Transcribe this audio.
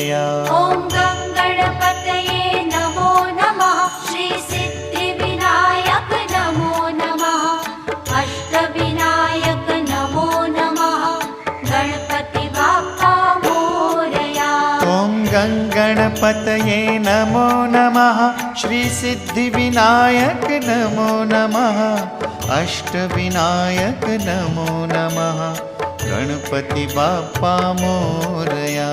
मोरया। ॐ गणपतये नमो नमः। श्री सिद्धिविनायक नमो नमः। अष्टविनायक नमो नमः। गणपति बाप्पा मोरया। ॐ गणपतये नमो नमः। श्री सिद्धिविनायक नमो नमः। अष्टविनायक नमो नमः। गणपति बाप्पा मोरया।